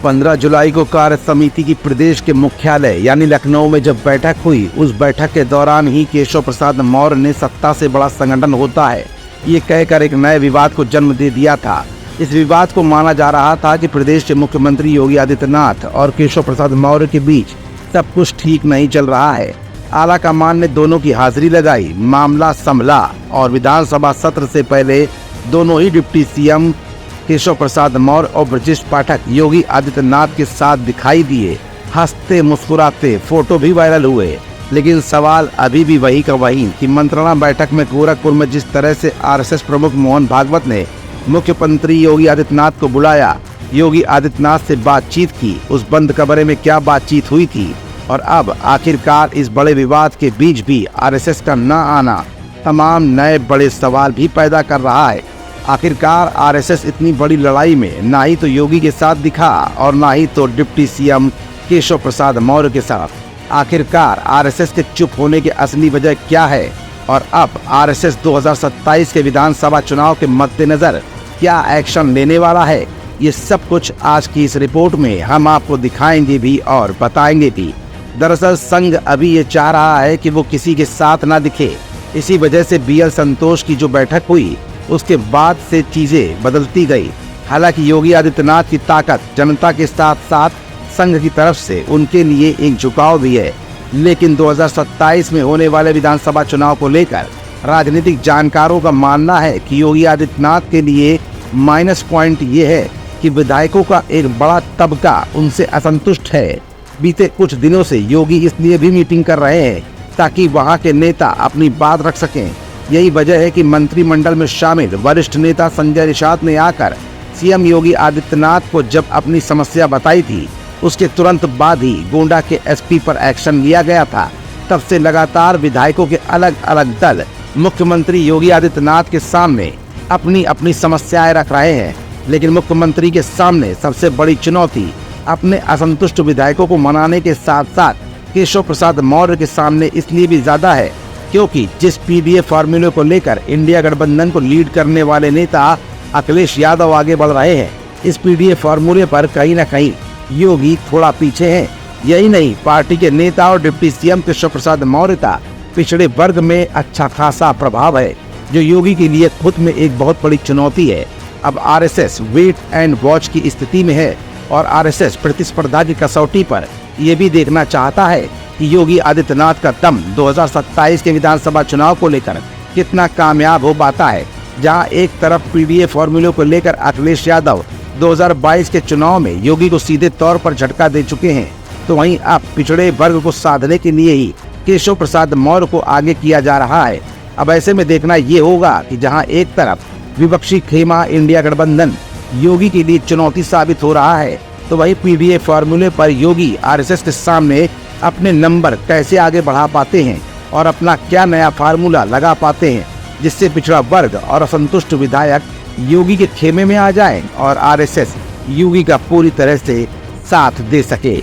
15 जुलाई को कार्य समिति की प्रदेश के मुख्यालय यानी लखनऊ में जब बैठक हुई, उस बैठक के दौरान ही केशव प्रसाद मौर्य ने सत्ता से बड़ा संगठन होता है ये कहकर एक नए विवाद को जन्म दे दिया था। इस विवाद को माना जा रहा था कि प्रदेश के मुख्यमंत्री योगी आदित्यनाथ और केशव प्रसाद मौर्य के बीच सब कुछ ठीक नहीं चल रहा है। आला कमान ने दोनों की हाजिरी लगाई, मामला संभला और विधानसभा सत्र से पहले दोनों ही डिप्टी सीएम केशव प्रसाद मौर्य और ब्रजेश पाठक योगी आदित्यनाथ के साथ दिखाई दिए, हंसते मुस्कुराते, फोटो भी वायरल हुए। लेकिन सवाल अभी भी वही का वही कि मंत्रणा बैठक में गोरखपुर में जिस तरह से आरएसएस प्रमुख मोहन भागवत ने मुख्यमंत्री योगी आदित्यनाथ को बुलाया, योगी आदित्यनाथ से बातचीत की, उस बंद कमरे में क्या बातचीत हुई थी और अब आखिरकार इस बड़े विवाद के बीच भी आरएसएस का न आना तमाम नए बड़े सवाल भी पैदा कर रहा है। आखिरकार आरएसएस इतनी बड़ी लड़ाई में ना ही तो योगी के साथ दिखा और ना ही तो डिप्टी सीएम केशव प्रसाद मौर्य के साथ। आखिरकार आरएसएस के चुप होने की असली वजह क्या है और अब आरएसएस 2027 के विधानसभा चुनाव के मद्देनजर क्या एक्शन लेने वाला है, ये सब कुछ आज की इस रिपोर्ट में हम आपको दिखाएंगे भी और बताएंगे भी। दरअसल संघ अभी ये चाह रहा है कि वो किसी के साथ ना दिखे। इसी वजह से बीएल संतोष की जो बैठक हुई उसके बाद से चीजें बदलती गई। हालांकि योगी आदित्यनाथ की ताकत जनता के साथ साथ संघ की तरफ से उनके लिए एक झुकाव भी है। लेकिन 2027 में होने वाले विधानसभा चुनाव को लेकर राजनीतिक जानकारों का मानना है कि योगी आदित्यनाथ के लिए माइनस पॉइंट ये है कि विधायकों का एक बड़ा तबका उनसे असंतुष्ट है। बीते कुछ दिनों से योगी इसलिए भी मीटिंग कर रहे हैं ताकि वहां के नेता अपनी बात रख सकें। यही वजह है कि मंत्रिमंडल में शामिल वरिष्ठ नेता संजय निषाद ने आकर सीएम योगी आदित्यनाथ को जब अपनी समस्या बताई थी, उसके तुरंत बाद ही गोंडा के एसपी पर एक्शन लिया गया था। तब से लगातार विधायकों के अलग अलग दल मुख्यमंत्री योगी आदित्यनाथ के सामने अपनी अपनी समस्याएं रख रहे हैं। लेकिन मुख्यमंत्री के सामने सबसे बड़ी चुनौती अपने असंतुष्ट विधायकों को मनाने के साथ साथ केशव प्रसाद मौर्य के सामने इसलिए भी ज्यादा है क्योंकि जिस पीडीए फार्मूले को लेकर इंडिया गठबंधन को लीड करने वाले नेता अखिलेश यादव आगे बढ़ रहे हैं, इस पीडीए फार्मूले पर कहीं न कहीं योगी थोड़ा पीछे हैं। यही नहीं, पार्टी के नेता और डिप्टी सीएम केशव प्रसाद मौर्य का पिछड़े वर्ग में अच्छा खासा प्रभाव है, जो योगी के लिए खुद में एक बहुत बड़ी चुनौती है। अब आरएसएस वेट एंड वॉच की स्थिति में है और आरएसएस प्रतिस्पर्धा की कसौटी पर यह भी देखना चाहता है कि योगी आदित्यनाथ का दम 2027 के विधानसभा चुनाव को लेकर कितना कामयाब हो पाता है। जहां एक तरफ पीडीए फार्मूले को लेकर अखिलेश यादव 2022 के चुनाव में योगी को सीधे तौर पर झटका दे चुके हैं, तो वहीं अब पिछड़े वर्ग को साधने के लिए ही केशव प्रसाद मौर्य को आगे किया जा रहा है। अब ऐसे में देखना ये होगा कि जहां एक तरफ विपक्षी खेमा इंडिया गठबंधन योगी के लिए चुनौती साबित हो रहा है, तो वही पीडीए फार्मूले पर योगी आरएसएस के सामने अपने नंबर कैसे आगे बढ़ा पाते हैं और अपना क्या नया फार्मूला लगा पाते हैं जिससे पिछड़ा वर्ग और असंतुष्ट विधायक योगी के खेमे में आ जाएं और आरएसएस योगी का पूरी तरह से साथ दे सके।